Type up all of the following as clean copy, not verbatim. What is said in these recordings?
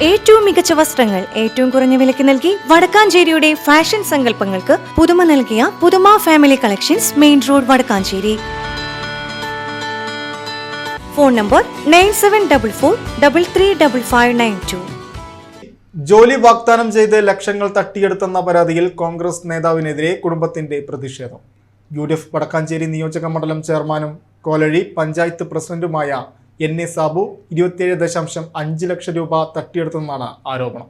ഏറ്റവും മികച്ച വസ്ത്രങ്ങൾ ഏറ്റവും കുറഞ്ഞ വിലയ്ക്ക് നൽകി വടക്കാഞ്ചേരിയുടെ ഫാഷൻ സങ്കല്പങ്ങൾക്ക് പുതുമ നൽകിയ പുതുമ family collections, main road, Vadakkanchery. Phone number 9744335592. ജോലി വാഗ്ദാനം ചെയ്ത് ലക്ഷങ്ങൾ തട്ടിയെടുത്തെന്ന പരാതിയിൽ കോൺഗ്രസ് നേതാവിനെതിരെ കുടുംബത്തിന്റെ പ്രതിഷേധം. UDF വടക്കാഞ്ചേരി നിയോജക മണ്ഡലം ചെയർമാനും കോലഴി പഞ്ചായത്ത് പ്രസിഡന്റുമായ NA സാബു 27.5 ലക്ഷം രൂപ തട്ടിയെടുത്തെന്നാണ് ആരോപണം.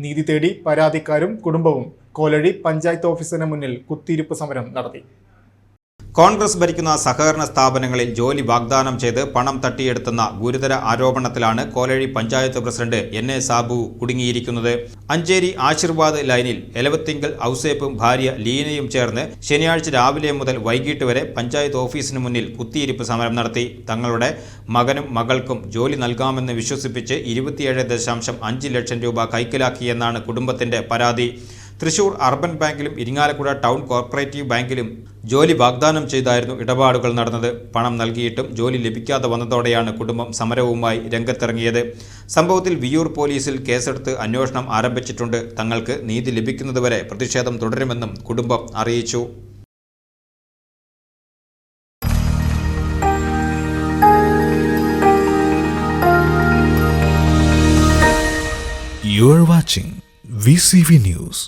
നീതി തേടി പരാതിക്കാരും കുടുംബവും കോലഴി പഞ്ചായത്ത് ഓഫീസിന് മുന്നിൽ കുത്തിയിരിപ്പ് സമരം നടത്തി. കോൺഗ്രസ് ഭരിക്കുന്ന സഹകരണ സ്ഥാപനങ്ങളിൽ ജോലി വാഗ്ദാനം ചെയ്ത് പണം തട്ടിയെടുത്തെന്ന ഗുരുതര ആരോപണത്തിലാണ് കോലഴി പഞ്ചായത്ത് പ്രസിഡന്റ് NA സാബു കുടുങ്ങിയിരിക്കുന്നത്. അഞ്ചേരി ആശീർവാദ് ലൈനിൽ എലവത്തിങ്കൽ ഔസേപ്പും ഭാര്യ ലീനയും ചേർന്ന് ശനിയാഴ്ച രാവിലെ മുതൽ വൈകിട്ട് വരെ പഞ്ചായത്ത് ഓഫീസിന് മുന്നിൽ കുത്തിയിരിപ്പ് സമരം നടത്തി. തങ്ങളുടെ മകനും മകൾക്കും ജോലി നൽകാമെന്ന് വിശ്വസിപ്പിച്ച് 27.5 ലക്ഷം രൂപ കൈക്കലാക്കിയെന്നാണ് കുടുംബത്തിന്റെ പരാതി. തൃശൂർ അർബൻ ബാങ്കിലും ഇരിങ്ങാലക്കുട ടൗൺ കോർപ്പറേറ്റീവ് ബാങ്കിലും ജോലി വാഗ്ദാനം ചെയ്തായിരുന്നു ഇടപാടുകൾ നടന്നത്. പണം നൽകിയിട്ടും ജോലി ലഭിക്കാതെ വന്നതോടെയാണ് കുടുംബം സമരവുമായി രംഗത്തിറങ്ങിയത്. സംഭവത്തിൽ വിയ്യൂർ പോലീസിൽ കേസെടുത്ത് അന്വേഷണം ആരംഭിച്ചിട്ടുണ്ട്. തങ്ങൾക്ക് നീതി ലഭിക്കുന്നതുവരെ പ്രതിഷേധം തുടരുമെന്നും കുടുംബം അറിയിച്ചു. You are watching VCV News.